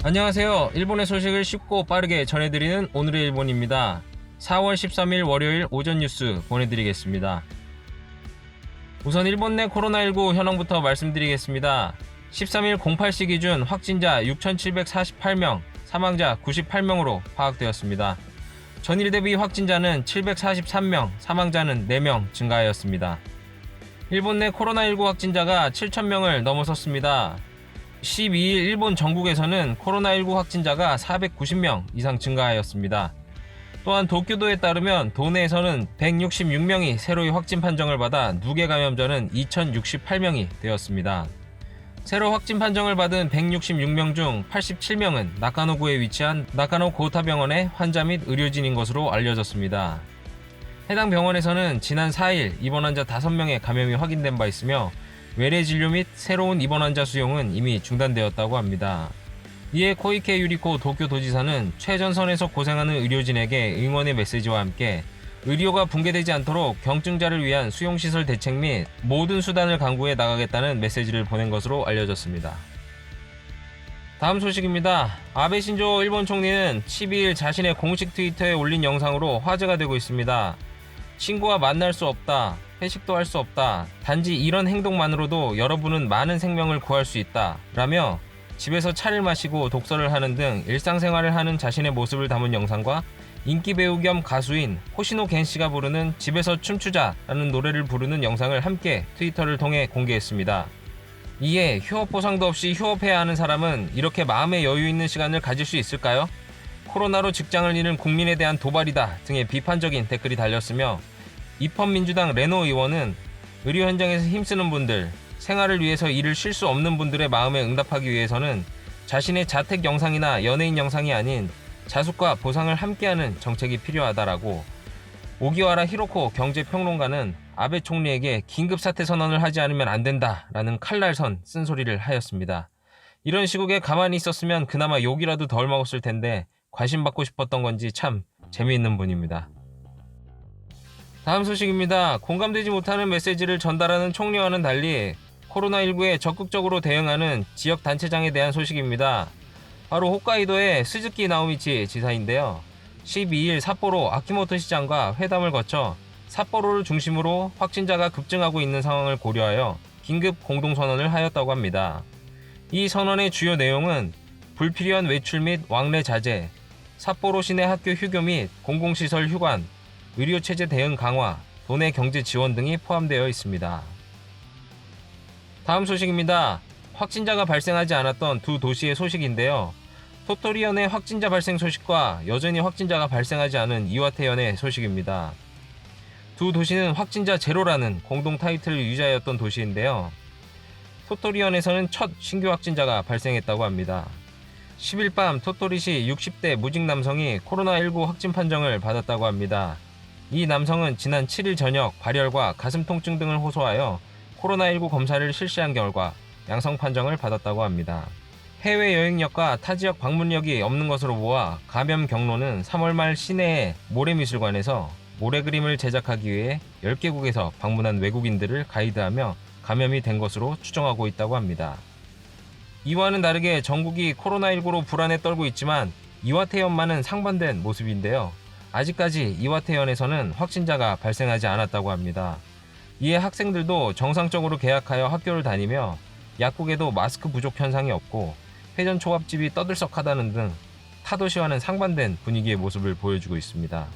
안녕하세요. 일본의 소식을 쉽고 빠르게 전해드리는 오늘의 일본입니다. 4월 13일 월요일 오전 뉴스 보내드리겠습니다. 우선 일본 내 코로나19 현황부터 말씀드리겠습니다. 13일 08시 기준 확진자 6,748명, 사망자 98명으로 파악되었습니다. 전일 대비 확진자는 743명, 사망자는 4명 증가하였습니다. 일본 내 코로나19 확진자가 7,000명을 넘어섰습니다. 12일 일본 전국에서는 코로나19 확진자가 490명 이상 증가하였습니다. 또한 도쿄도에 따르면 도내에서는 166명이 새로이 확진 판정을 받아 누계 감염자는 2,068명이 되었습니다. 새로 확진 판정을 받은 166명 중 87명은 나카노구에 위치한 나카노 고타병원의 환자 및 의료진인 것으로 알려졌습니다. 해당 병원에서는 지난 4일 입원 환자 5명의 감염이 확인된 바 있으며 외래 진료 및 새로운 입원 환자 수용은 이미 중단되었다고 합니다. 이에 코이케 유리코 도쿄도지사는 최전선에서 고생하는 의료진에게 응원의 메시지와 함께 의료가 붕괴되지 않도록 경증자를 위한 수용시설 대책 및 모든 수단을 강구해 나가겠다는 메시지를 보낸 것으로 알려졌습니다. 다음 소식입니다. 아베 신조 일본 총리는 12일 자신의 공식 트위터에 올린 영상으로 화제가 되고 있습니다. 친구와 만날 수 없다. 회식도 할 수 없다. 단지 이런 행동만으로도 여러분은 많은 생명을 구할 수 있다. 라며 집에서 차를 마시고 독서를 하는 등 일상생활을 하는 자신의 모습을 담은 영상과 인기 배우 겸 가수인 호시노 겐 씨가 부르는 집에서 춤추자라는 노래를 부르는 영상을 함께 트위터를 통해 공개했습니다. 이에 휴업 보상도 없이 휴업해야 하는 사람은 이렇게 마음의 여유 있는 시간을 가질 수 있을까요? 코로나로 직장을 잃은 국민에 대한 도발이다 등의 비판적인 댓글이 달렸으며 입헌민주당 레노 의원은 의료 현장에서 힘쓰는 분들, 생활을 위해서 일을 쉴 수 없는 분들의 마음에 응답하기 위해서는 자신의 자택 영상이나 연예인 영상이 아닌 자숙과 보상을 함께하는 정책이 필요하다라고, 오기와라 히로코 경제평론가는 아베 총리에게 긴급 사퇴 선언을 하지 않으면 안 된다라는 칼날선 쓴소리를 하였습니다. 이런 시국에 가만히 있었으면 그나마 욕이라도 덜 먹었을 텐데 관심받고 싶었던 건지 참 재미있는 분입니다. 다음 소식입니다. 공감되지 못하는 메시지를 전달하는 총리와는 달리 코로나19에 적극적으로 대응하는 지역 단체장에 대한 소식입니다. 바로 홋카이도의 스즈키 나오미치 지사인데요. 12일 삿포로 아키모토 시장과 회담을 거쳐 삿포로를 중심으로 확진자가 급증하고 있는 상황을 고려하여 긴급 공동선언을 하였다고 합니다. 이 선언의 주요 내용은 불필요한 외출 및 왕래 자제, 삿포로 시내 학교 휴교 및 공공시설 휴관, 의료체제 대응 강화, 도내 경제 지원 등이 포함되어 있습니다. 다음 소식입니다. 확진자가 발생하지 않았던 두 도시의 소식인데요. 토토리현의 확진자 발생 소식과 여전히 확진자가 발생하지 않은 이와테현의 소식입니다. 두 도시는 확진자 제로라는 공동 타이틀을 유지하였던 도시인데요. 토토리현에서는 첫 신규 확진자가 발생했다고 합니다. 10일 밤 토토리시 60대 무직 남성이 코로나19 확진 판정을 받았다고 합니다. 이 남성은 지난 7일 저녁 발열과 가슴 통증 등을 호소하여 코로나19 검사를 실시한 결과 양성 판정을 받았다고 합니다. 해외여행력과 타지역 방문력이 없는 것으로 보아 감염 경로는 3월 말 시내의 모래미술관에서 모래 그림을 제작하기 위해 10개국에서 방문한 외국인들을 가이드하며 감염이 된 것으로 추정하고 있다고 합니다. 이와는 다르게 전국이 코로나19로 불안에 떨고 있지만 이와테현만은 상반된 모습인데요. 아직까지 이와테현에서는 확진자가 발생하지 않았다고 합니다. 이에 학생들도 정상적으로 개학하여 학교를 다니며 약국에도 마스크 부족 현상이 없고 회전 초밥집이 떠들썩하다는 등 타도시와는 상반된 분위기의 모습을 보여주고 있습니다.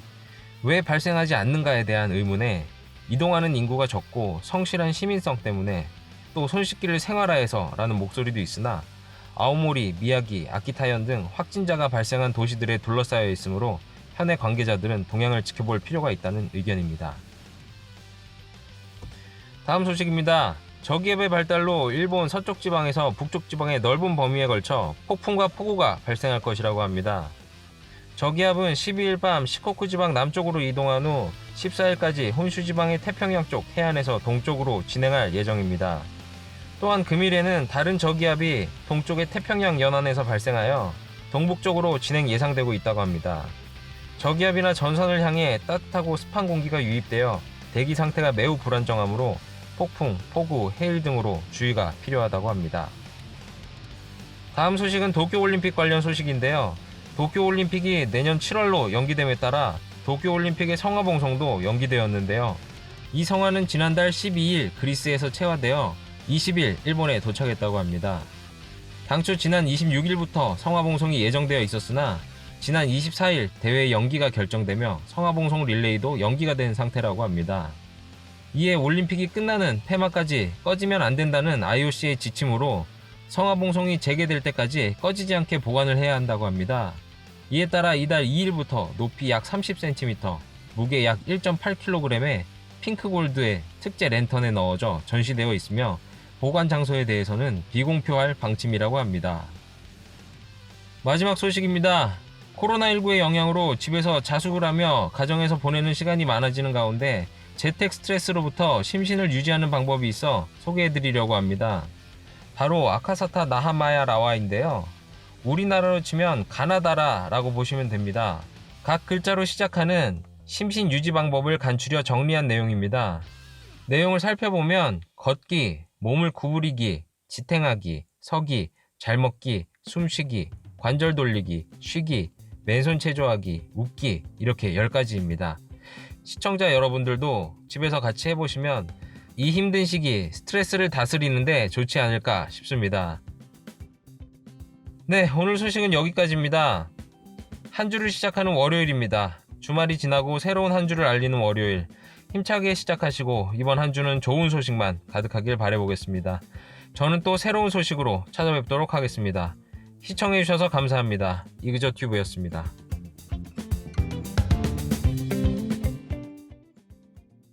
왜 발생하지 않는가에 대한 의문에 이동하는 인구가 적고 성실한 시민성 때문에 또 손쉽기를 생활화해서 라는 목소리도 있으나 아오모리, 미야기, 아키타현 등 확진자가 발생한 도시들에 둘러싸여 있으므로 현해 관계자들은 동향을 지켜볼 필요가 있다는 의견입니다. 다음 소식입니다. 저기압의 발달로 일본 서쪽 지방에서 북쪽 지방의 넓은 범위에 걸쳐 폭풍과 폭우가 발생할 것이라고 합니다. 저기압은 12일 밤 시코쿠 지방 남쪽으로 이동한 후 14일까지 혼슈 지방의 태평양 쪽 해안에서 동쪽으로 진행할 예정입니다. 또한 금일에는 다른 저기압이 동쪽의 태평양 연안에서 발생하여 동북쪽으로 진행 예상되고 있다고 합니다. 저기압이나 전선을 향해 따뜻하고 습한 공기가 유입되어 대기 상태가 매우 불안정하므로 폭풍, 폭우, 해일 등으로 주의가 필요하다고 합니다. 다음 소식은 도쿄올림픽 관련 소식인데요. 도쿄올림픽이 내년 7월로 연기됨에 따라 도쿄올림픽의 성화봉송도 연기되었는데요. 이 성화는 지난달 12일 그리스에서 채화되어 20일 일본에 도착했다고 합니다. 당초 지난 26일부터 성화봉송이 예정되어 있었으나 지난 24일 대회 연기가 결정되며 성화봉송 릴레이도 연기가 된 상태라고 합니다. 이에 올림픽이 끝나는 폐막까지 꺼지면 안 된다는 IOC의 지침으로 성화봉송이 재개될 때까지 꺼지지 않게 보관을 해야 한다고 합니다. 이에 따라 이달 2일부터 높이 약 30cm, 무게 약 1.8kg의 핑크골드의 특제 랜턴에 넣어져 전시되어 있으며 보관 장소에 대해서는 비공표할 방침이라고 합니다. 마지막 소식입니다. 코로나19의 영향으로 집에서 자숙을 하며 가정에서 보내는 시간이 많아지는 가운데 재택 스트레스로부터 심신을 유지하는 방법이 있어 소개해드리려고 합니다. 바로 아카사타 나하마야 라와인데요. 우리나라로 치면 가나다라라고 보시면 됩니다. 각 글자로 시작하는 심신 유지 방법을 간추려 정리한 내용입니다. 내용을 살펴보면 걷기, 몸을 구부리기, 지탱하기, 서기, 잘 먹기, 숨쉬기, 관절 돌리기, 쉬기, 맨손 체조하기, 웃기 이렇게 10가지입니다. 시청자 여러분들도 집에서 같이 해보시면 이 힘든 시기 스트레스를 다스리는데 좋지 않을까 싶습니다. 네, 오늘 소식은 여기까지입니다. 한 주를 시작하는 월요일입니다. 주말이 지나고 새로운 한 주를 알리는 월요일. 힘차게 시작하시고 이번 한 주는 좋은 소식만 가득하길 바라보겠습니다. 저는 또 새로운 소식으로 찾아뵙도록 하겠습니다. 시청해주셔서 감사합니다. 이그저튜브였습니다.